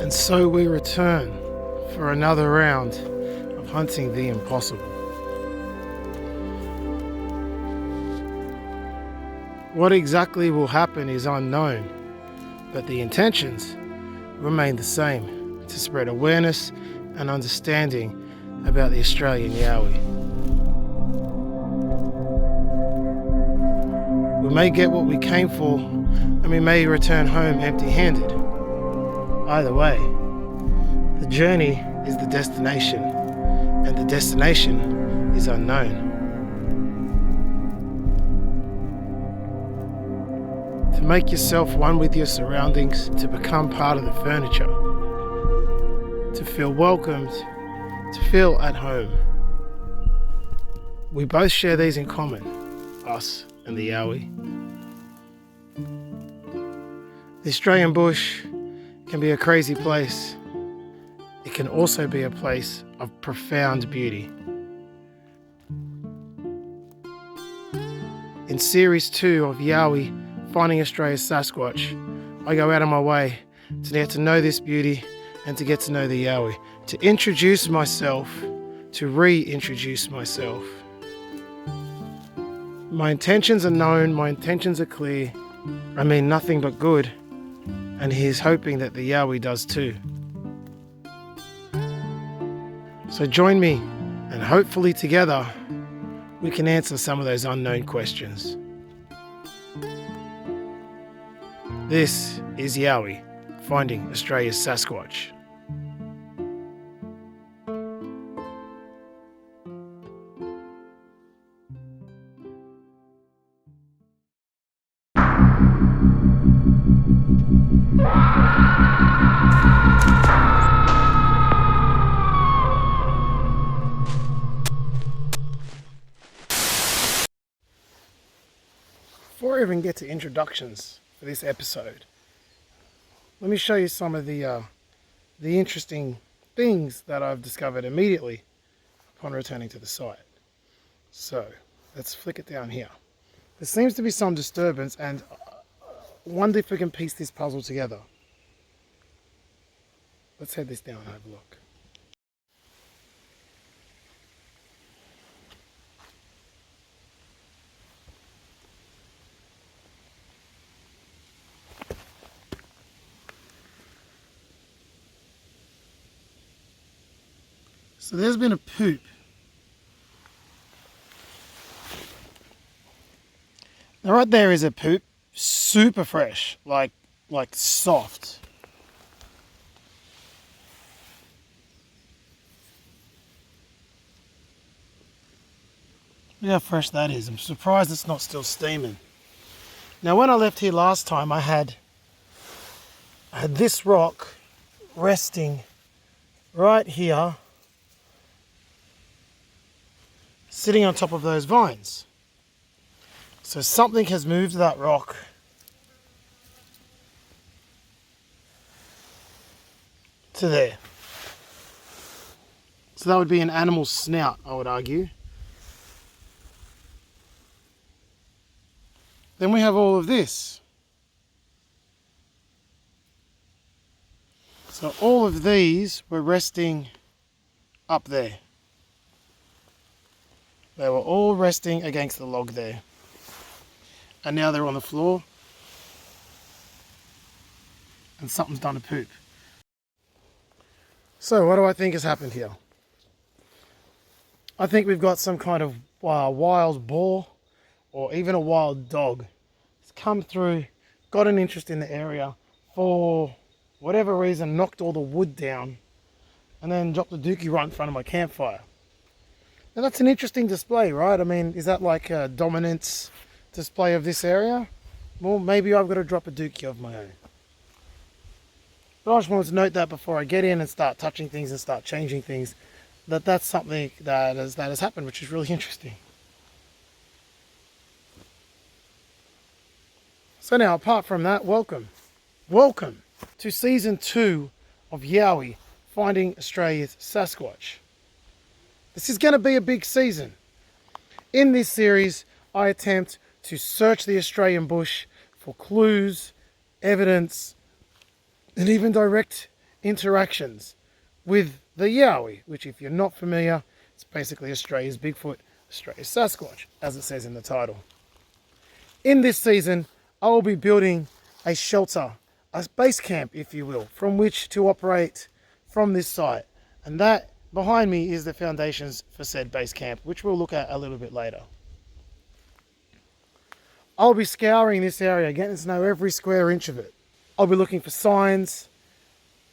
And so we return for another round of hunting the impossible. What exactly will happen is unknown, but the intentions remain the same: to spread awareness and understanding about the Australian Yowie. We may get what we came for, and we may return home empty-handed. Either way, the journey is the destination, and the destination is unknown. To make yourself one with your surroundings, to become part of the furniture, to feel welcomed, to feel at home. We both share these in common, us and the Yowie. The Australian bush can be a crazy place. It can also be a place of profound beauty. In Series 2 of Yowie, Finding Australia's Sasquatch, I go out of my way to get to know this beauty and to get to know the Yowie, to introduce myself, to reintroduce myself. My intentions are known, my intentions are clear. I mean nothing but good, and here's hoping that the Yowie does too. So join me, and hopefully together we can answer some of those unknown questions. This is Yowie, Finding Australia's Sasquatch. Before I even get to introductions for this episode, let me show you some of the interesting things that I've discovered immediately upon returning to the site. So let's flick it down here. There seems to be some disturbance, and wonder if we can piece this puzzle together. Let's head this down and have a look. So there's been a poop. Now right there is a poop, super fresh, like soft. Look how fresh that is. I'm surprised it's not still steaming. Now when I left here last time, I had this rock resting right here, sitting on top of those vines. So something has moved that rock to there. So that would be an animal's snout, I would argue. Then we have all of this. So all of these were resting up there. They were all resting against the log there. And now they're on the floor. And something's done a poop. So what do I think has happened here? I think we've got some kind of wild boar, or even a wild dog. It's come through, got an interest in the area, for whatever reason knocked all the wood down, and then dropped a dookie right in front of my campfire. Now that's an interesting display, right? I mean, is that like a dominance display of this area? Well, maybe I've got to drop a dookie of my own. But I just wanted to note that before I get in and start touching things and start changing things, that's something that has happened, which is really interesting. So now, apart from that, welcome to season 2 of Yowie, Finding Australia's Sasquatch. This is going to be a big season. In this series, I attempt to search the Australian bush for clues, evidence, and even direct interactions with the Yowie, which if you're not familiar, it's basically Australia's Bigfoot, Australia's Sasquatch, as it says in the title. In this season, I will be building a shelter, a base camp, if you will, from which to operate from this site. And that behind me is the foundations for said base camp, which we'll look at a little bit later. I'll be scouring this area, getting to know every square inch of it. I'll be looking for signs,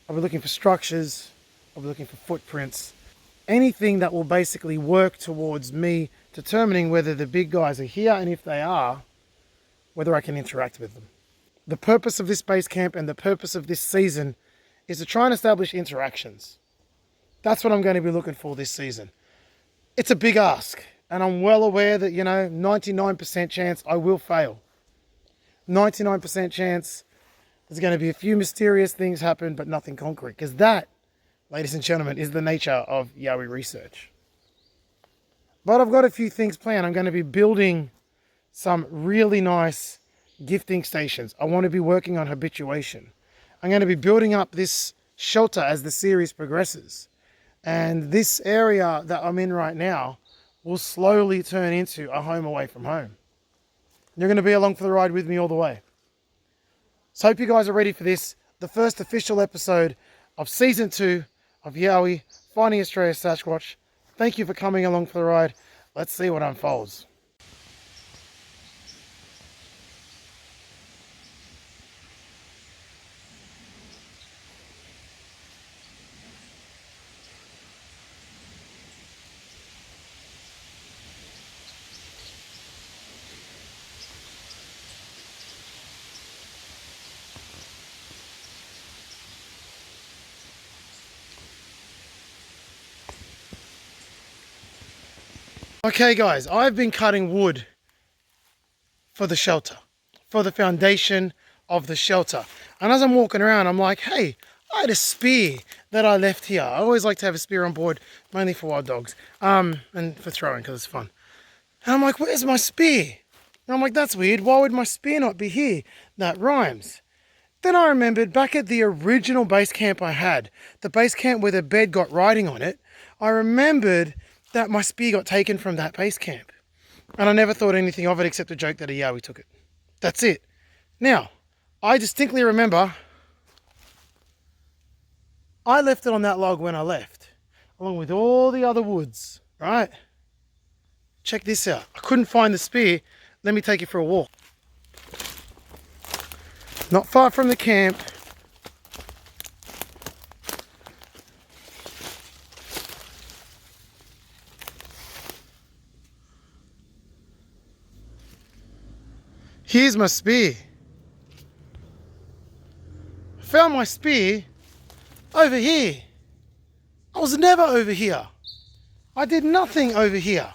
I'll be looking for structures, I'll be looking for footprints, anything that will basically work towards me determining whether the big guys are here, and if they are, whether I can interact with them. The purpose of this base camp and the purpose of this season is to try and establish interactions. That's what I'm going to be looking for this season. It's a big ask, and I'm well aware that, 99% chance I will fail. 99% chance there's going to be a few mysterious things happen, but nothing concrete, because that, ladies and gentlemen, is the nature of Yowie research. But I've got a few things planned. I'm going to be building some really nice gifting stations. I want to be working on habituation. I'm going to be building up this shelter as the series progresses. And this area that I'm in right now will slowly turn into a home away from home. You're going to be along for the ride with me all the way. So I hope you guys are ready for this, the first official episode of Season 2 of Yowie, Finding Australia's Sasquatch. Thank you for coming along for the ride. Let's see what unfolds. Okay guys, I've been cutting wood for the shelter, for the foundation of the shelter. And as I'm walking around, I'm like, hey, I had a spear that I left here. I always like to have a spear on board, mainly for wild dogs, and for throwing because it's fun. And I'm like, where's my spear? And I'm like, that's weird. Why would my spear not be here? That rhymes. Then I remembered back at the original base camp I had, the base camp where the bed got writing on it, I remembered that my spear got taken from that base camp. And I never thought anything of it except a joke that a Yowie took it. That's it. Now, I distinctly remember I left it on that log when I left, along with all the other woods, right? Check this out. I couldn't find the spear. Let me take you for a walk. Not far from the camp, here's my spear. I found my spear over here. I was never over here. I did nothing over here.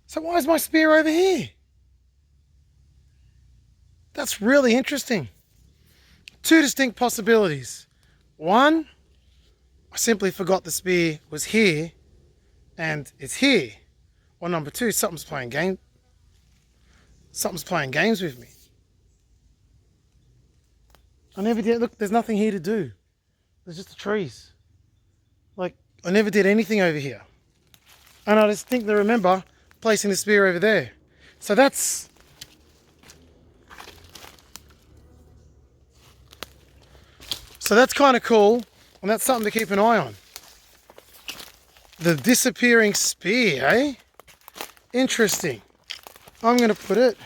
So why is my spear over here? That's really interesting. Two distinct possibilities. One, I simply forgot the spear was here and it's here. Or number two, something's playing games with me. I never did. Look, there's nothing here to do. There's just the trees. Like, I never did anything over here. And I distinctly remember placing the spear over there. So that's kind of cool, and that's something to keep an eye on. The disappearing spear, eh? Interesting. I'm going to put it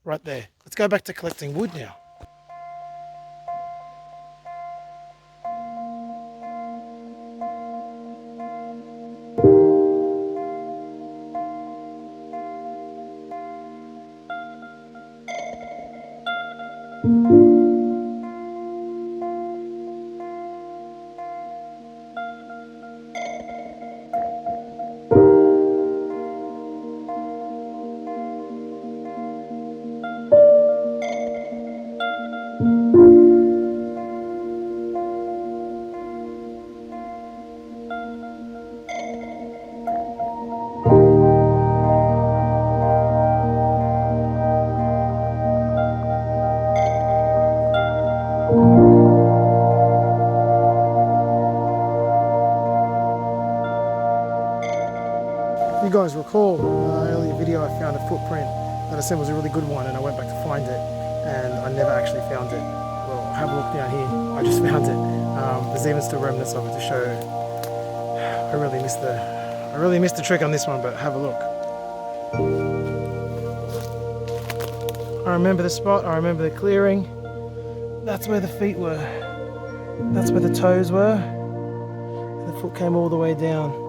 right there. Let's go back to collecting wood now. you guys recall earlier video, I found a footprint that I said was a really good one, and I went back to find it, and I never actually found it. Well, have a look down here. I just found it. There's even still remnants of it to show. I really missed the trick on this one, but have a look. I remember the spot. I remember the clearing. That's where the feet were. That's where the toes were. And the foot came all the way down.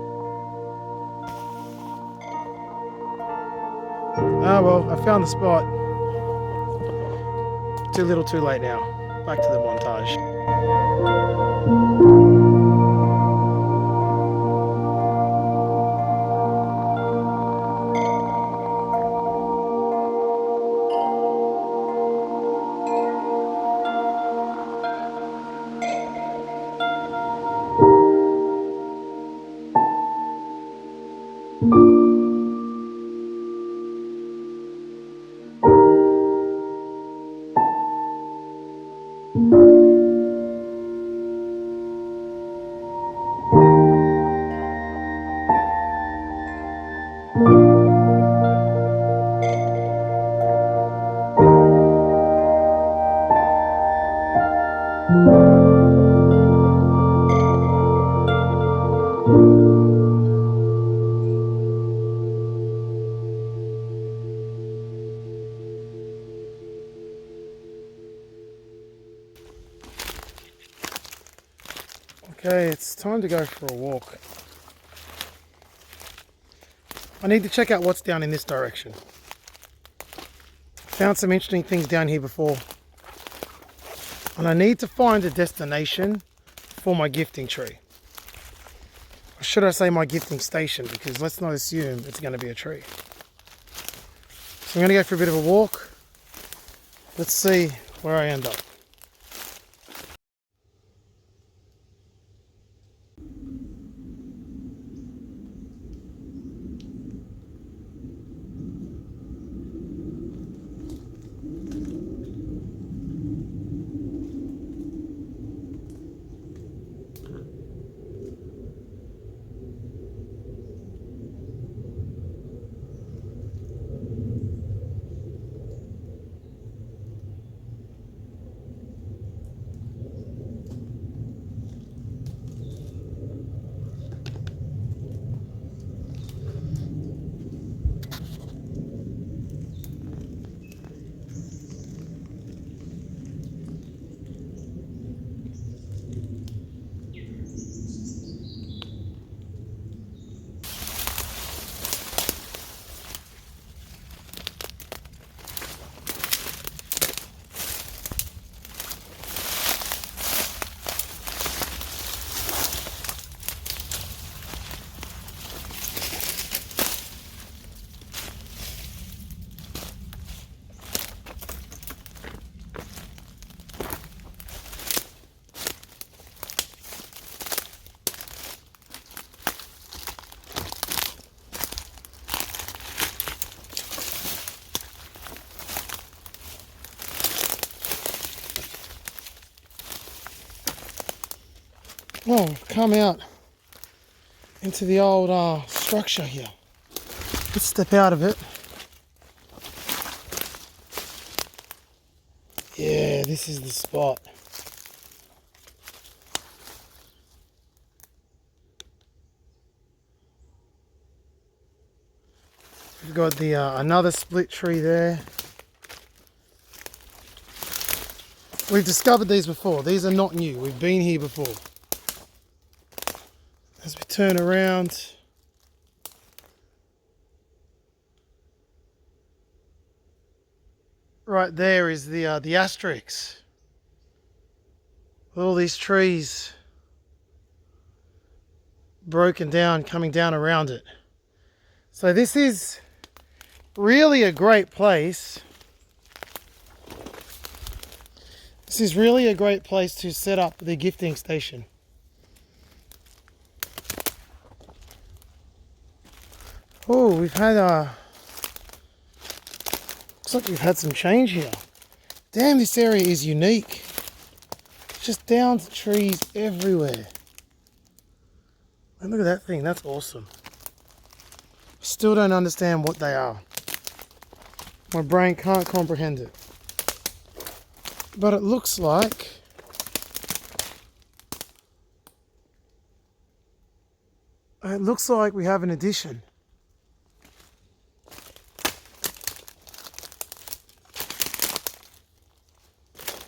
Ah well, I found the spot. Too little, too late now. Back to the montage. Okay, it's time to go for a walk. I need to check out what's down in this direction. Found some interesting things down here before. And I need to find a destination for my gifting tree. Or should I say my gifting station, because let's not assume it's going to be a tree. So I'm going to go for a bit of a walk. Let's see where I end up. Oh, come out into the old structure here. Let's step out of it. Yeah, this is the spot. We've got the another split tree there. We've discovered these before. These are not new. We've been here before. As we turn around, right there is the asterix. All these trees broken down, coming down around it. So this is really a great place. This is really a great place to set up the gifting station. Oh, we've had looks like we've had some change here. Damn, this area is unique. Just down to trees everywhere. And look at that thing, that's awesome. Still don't understand what they are. My brain can't comprehend it. But it looks like we have an addition.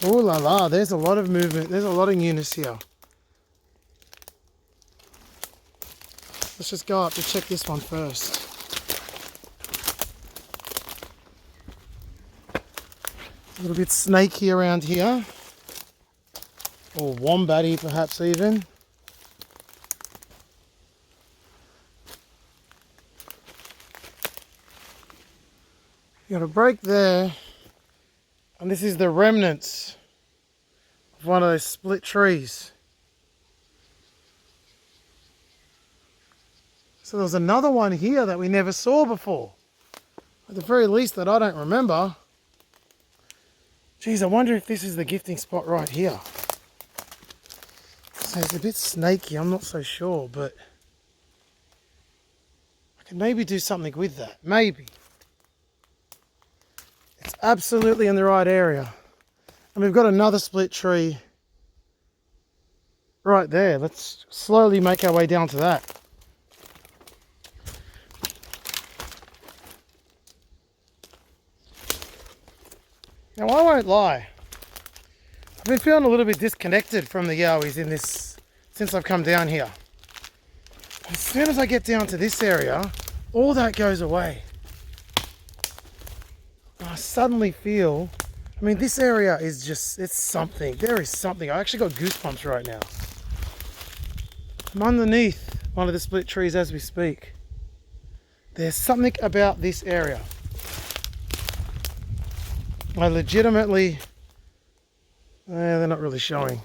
Oh la la, there's a lot of movement. There's a lot of newness here. Let's just go up to check this one first. A little bit snaky around here. Or wombatty perhaps even. You got a break there. And this is the remnants of one of those split trees. So there was another one here that we never saw before. At the very least that I don't remember. Geez, I wonder if this is the gifting spot right here. So it's a bit snaky, I'm not so sure, but I can maybe do something with that. Maybe. It's absolutely in the right area. And we've got another split tree right there. Let's slowly make our way down to that. Now I won't lie, I've been feeling a little bit disconnected from the Yowies in this since I've come down here. As soon as I get down to this area, all that goes away. I suddenly feel, I mean this area is just, it's something, there is something. I actually got goosebumps right now. I'm underneath one of the split trees as we speak. There's something about this area. I legitimately, they're not really showing,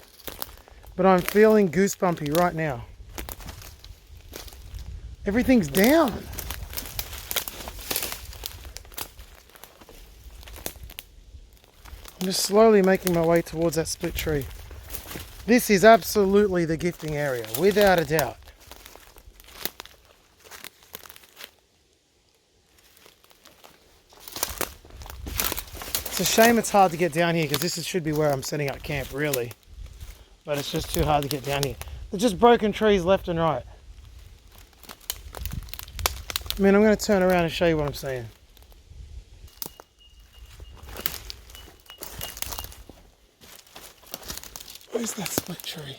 but I'm feeling goosebumpy right now. Everything's down. I'm just slowly making my way towards that split tree. This is absolutely the gifting area, without a doubt. It's a shame it's hard to get down here because should be where I'm setting up camp really. But it's just too hard to get down here. They're just broken trees left and right. I mean, I'm going to turn around and show you what I'm saying. Where's that split tree?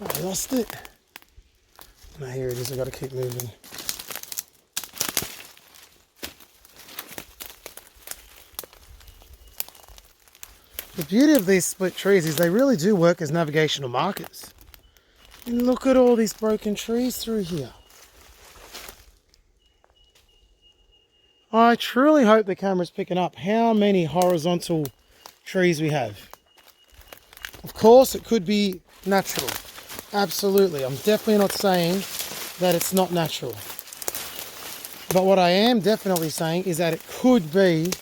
I lost it. No, here it is. I've got to keep moving. The beauty of these split trees is they really do work as navigational markers. And look at all these broken trees through here. I truly hope the camera's picking up how many horizontal trees we have. Of course, it could be natural. Absolutely. I'm definitely not saying that it's not natural. But what I am definitely saying is that it could be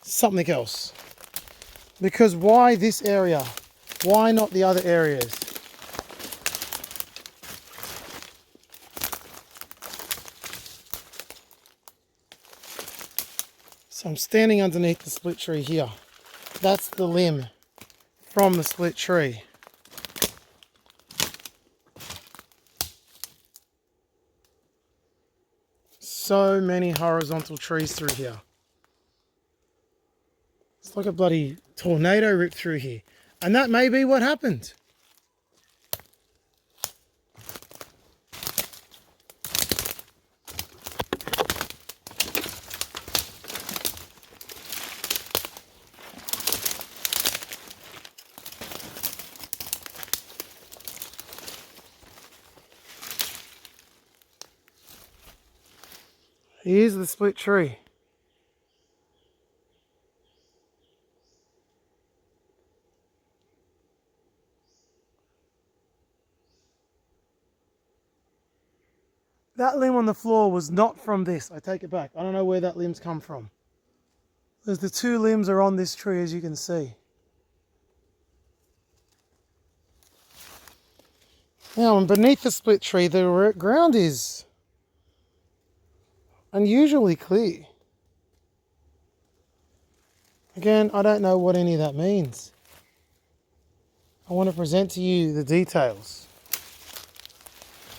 something else. Because why this area? Why not the other areas? So I'm standing underneath the split tree here. That's the limb from the split tree. So many horizontal trees through here. It's like a bloody tornado ripped through here. And that may be what happened. Here's the split tree. That limb on the floor was not from this. I take it back. I don't know where that limb's come from. There's the two limbs are on this tree, as you can see. Now, and beneath the split tree, the ground is unusually clear. Again, I don't know what any of that means. I want to present to you the details.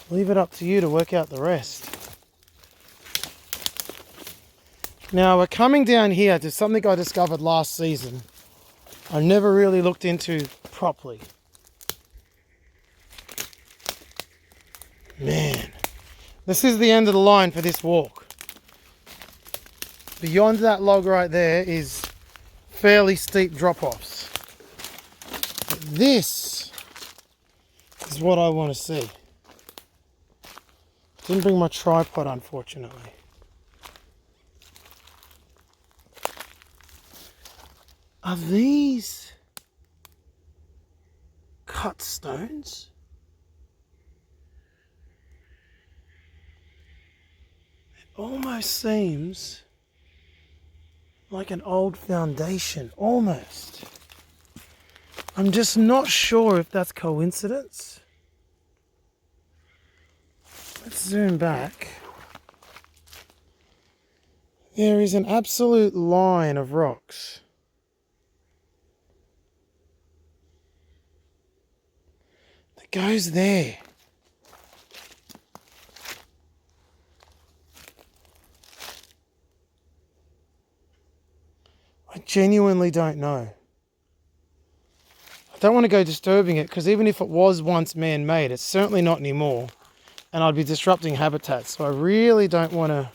Leave it up to you to work out the rest. Now we're coming down here to something I discovered last season. I never really looked into properly. Man, this is the end of the line for this walk. Beyond that log right there is fairly steep drop-offs. But this is what I want to see. Didn't bring my tripod, unfortunately. Are these cut stones? It almost seems like an old foundation, almost. I'm just not sure if that's coincidence. Let's zoom back. There is an absolute line of rocks. That goes there. I genuinely don't know. I don't want to go disturbing it because even if it was once man-made, it's certainly not anymore. And I'd be disrupting habitats. So I really don't want to.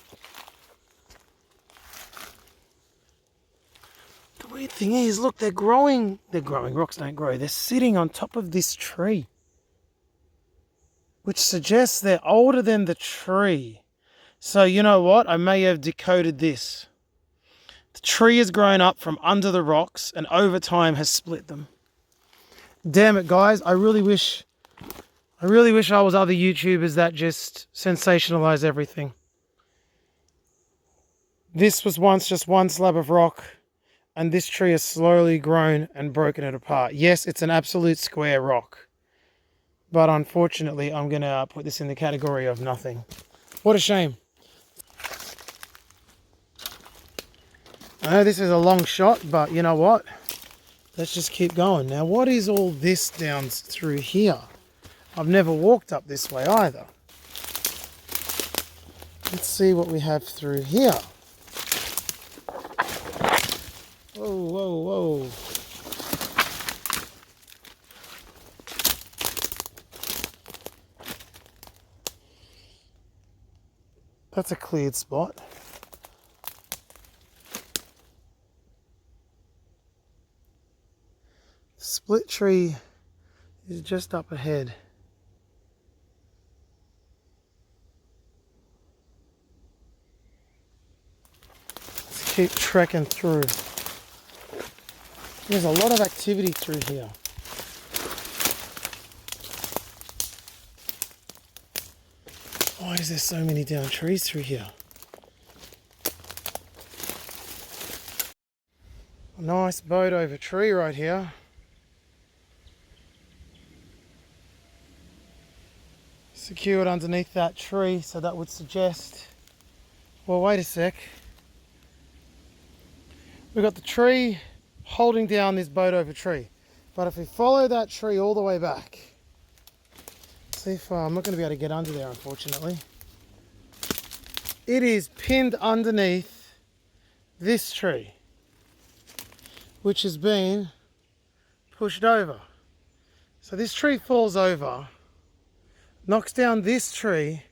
The weird thing is, look, they're growing. They're growing. Rocks don't grow. They're sitting on top of this tree, which suggests they're older than the tree. So you know what? I may have decoded this. The tree has grown up from under the rocks and over time has split them. Damn it, guys. I really wish I was other YouTubers that just sensationalize everything. This was once just one slab of rock, and this tree has slowly grown and broken it apart. Yes, it's an absolute square rock, but unfortunately, I'm going to put this in the category of nothing. What a shame. I know this is a long shot, but you know what? Let's just keep going. Now, what is all this down through here? I've never walked up this way either. Let's see what we have through here. Whoa, whoa, whoa. That's a cleared spot. The split tree is just up ahead. Keep trekking through. There's a lot of activity through here. Why is there so many down trees through here? A nice boat over tree right here. Secured underneath that tree, so that would suggest, well, wait a sec. We've got the tree holding down this boat over tree. But if we follow that tree all the way back, see if I'm not going to be able to get under there, unfortunately. It is pinned underneath this tree, which has been pushed over. So this tree falls over, knocks down this tree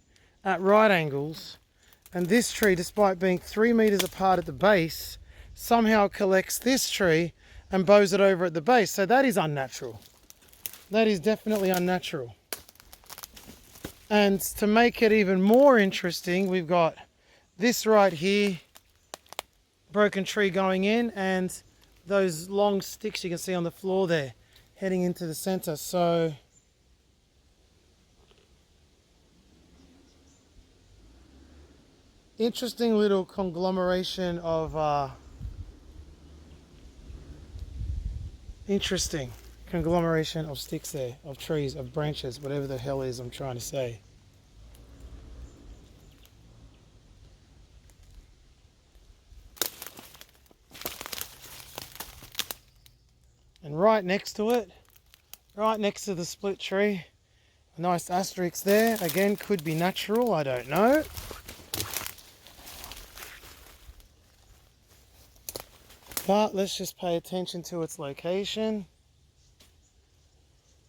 at right angles, and this tree, despite being 3 meters apart at the base, somehow collects this tree and bows it over at the base. So that is unnatural. That is definitely unnatural. And to make it even more interesting, we've got this right here, broken tree going in, and those long sticks you can see on the floor there, heading into the center. So interesting little conglomeration of sticks there, of trees, of branches, whatever the hell is I'm trying to say. right next to it, right next to the split tree. A nice asterisk there. Again, could be natural, I don't know. But let's just pay attention to its location.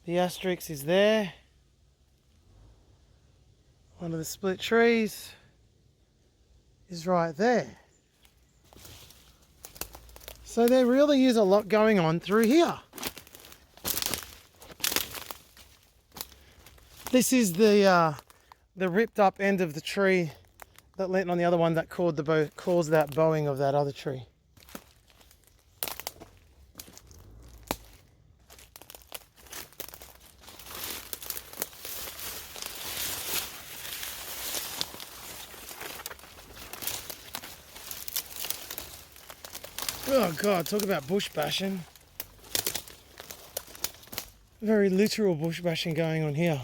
The asterisk is there. One of the split trees is right there. So there really is a lot going on through here. This is the ripped up end of the tree that leant on the other one that caused that bowing of that other tree. Oh God, talk about bush bashing. Very literal bush bashing going on here.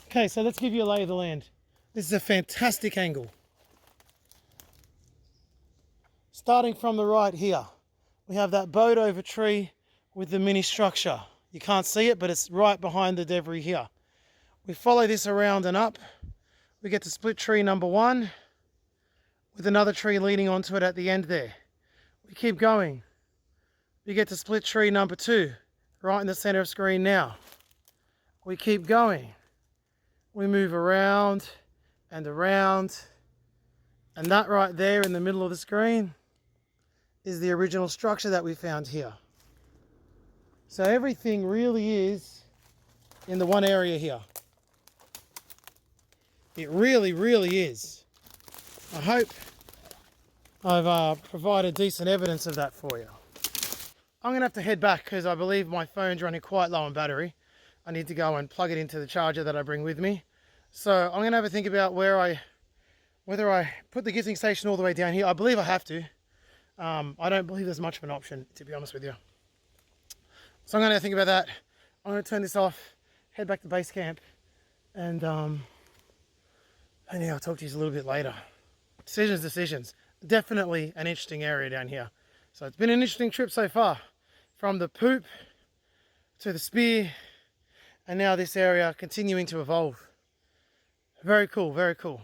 Okay, so let's give you a lay of the land. This is a fantastic angle. Starting from the right here, we have that bowed over tree with the mini structure. You can't see it, but it's right behind the debris here. We follow this around and up. We get to split tree number 1 with another tree leaning onto it at the end there. We keep going. We get to split tree number 2, right in the center of screen now. We keep going. We move around and around, and that right there in the middle of the screen is the original structure that we found here. So everything really is in the one area here. It really, really is. I hope I've provided decent evidence of that for you. I'm going to have to head back because I believe my phone's running quite low on battery. I need to go and plug it into the charger that I bring with me. So I'm going to have a think about whether I put the gifting station all the way down here. I believe I have to. I don't believe there's much of an option, to be honest with you. So I'm going to think about that. I'm going to turn this off, head back to base camp, and yeah, I'll talk to you a little bit later. Decisions. Definitely an interesting area down here. So it's been an interesting trip so far. From the poop to the spear, and now this area continuing to evolve. Very cool, very cool.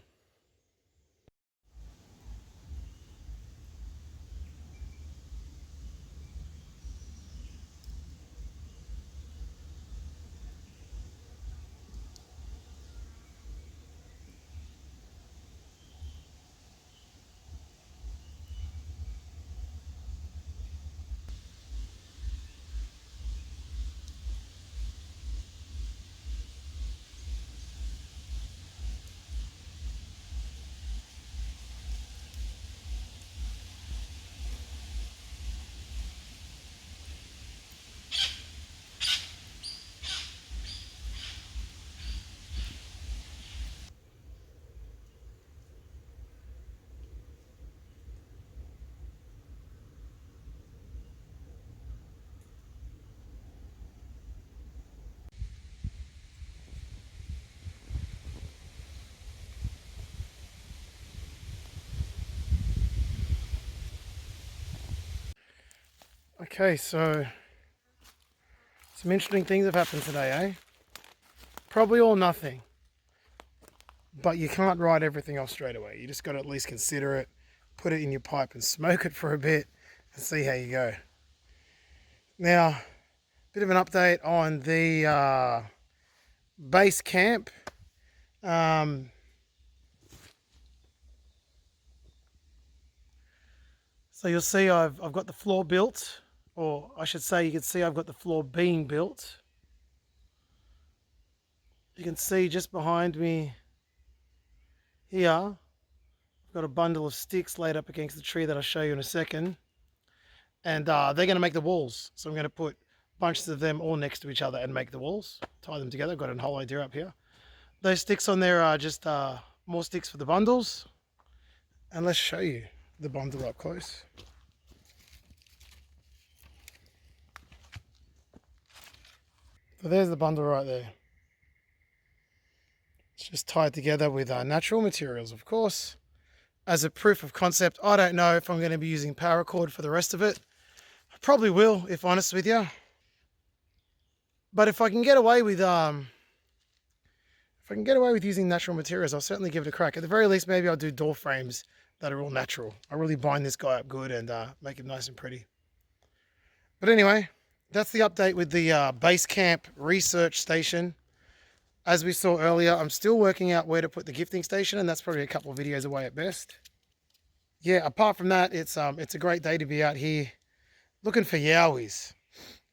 Okay, so some interesting things have happened today, eh? Probably all nothing. But you can't write everything off straight away. You just got to at least consider it, put it in your pipe and smoke it for a bit and see how you go. Now, bit of an update on the base camp. So you'll see I've got the floor built, or I should say you can see I've got the floor being built. You can see just behind me here, I've got a bundle of sticks laid up against the tree that I'll show you in a second. And they're going to make the walls. So I'm going to put bunches of them all next to each other and make the walls. Tie them together. Got a whole idea up here. Those sticks on there are just more sticks for the bundles. And let's show you the bundle up close. So there's the bundle right there. It's just tied together with natural materials, of course. as a proof of concept. I don't know if I'm going to be using paracord for the rest of it. I probably will, if honest with you. But if I can get away with using natural materials, I'll certainly give it a crack. At the very least, maybe I'll do door frames that are all natural. I'll really bind this guy up good and make him nice and pretty. But anyway, that's the update with the base camp research station. As we saw earlier, I'm still working out where to put the gifting station, and that's probably a couple of videos away at best. Yeah, apart from that, it's a great day to be out here looking for yowies.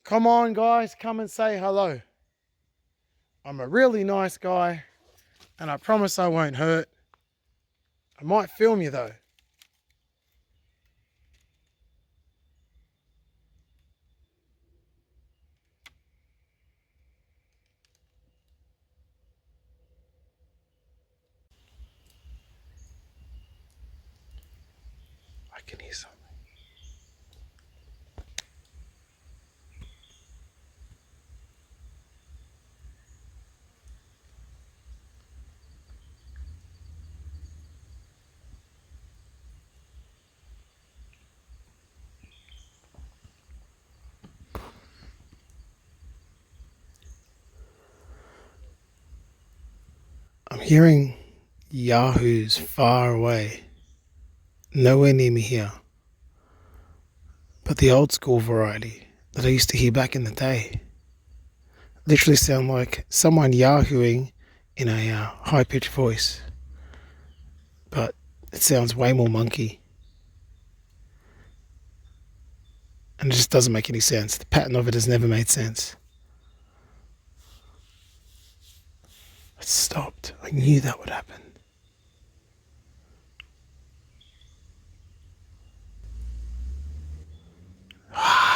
Come on, guys, come and say hello. I'm a really nice guy, and I promise I won't hurt. I might film you, though. I can hear something. I'm hearing yahoos far away, nowhere near me here. But the old school variety that I used to hear back in the day literally sound like someone yahooing in a high-pitched voice. But it sounds way more monkey. And it just doesn't make any sense. The pattern of it has never made sense. It stopped. I knew that would happen.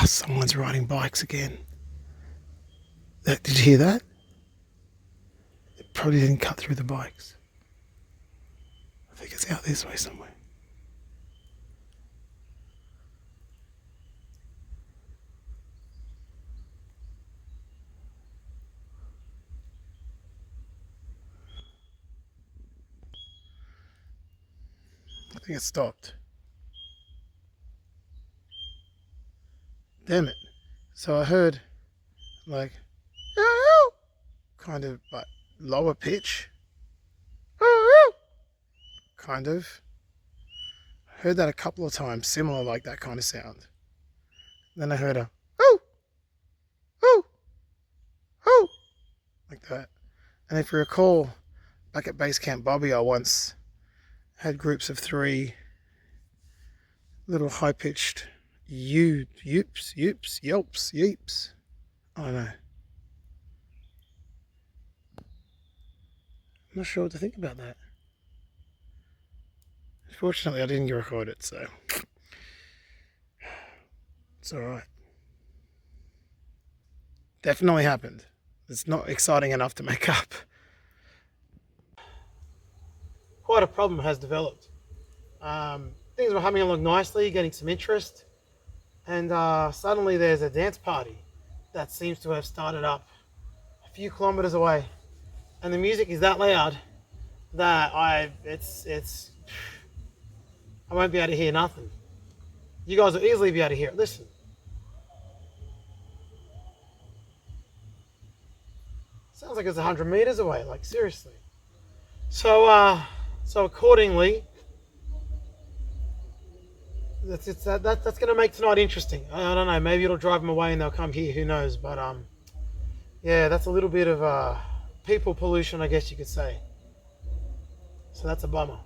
Someone's riding bikes again. Did you hear that? It probably didn't cut through the bikes. I think it's out this way somewhere. I think it stopped. Damn it. So I heard like kind of but lower pitch. Kind of. I heard that a couple of times, similar like that kind of sound. Then I heard a like that. And if you recall, back at Base Camp Bobby, I once had groups of 3 little high-pitched yelps. I don't know. I'm not sure what to think about that. Fortunately, I didn't record it, so it's alright. Definitely happened. It's not exciting enough to make up. Quite a problem has developed. Things were humming along nicely, getting some interest, and suddenly there's a dance party that seems to have started up a few kilometers away, and the music is that loud that I won't be able to hear nothing. You guys will easily be able to hear it. Listen. Sounds like it's 100 meters away, like seriously. So accordingly, that's going to make tonight interesting. I don't know, maybe it'll drive them away and they'll come here, who knows. But yeah, that's a little bit of people pollution, I guess you could say. So that's a bummer.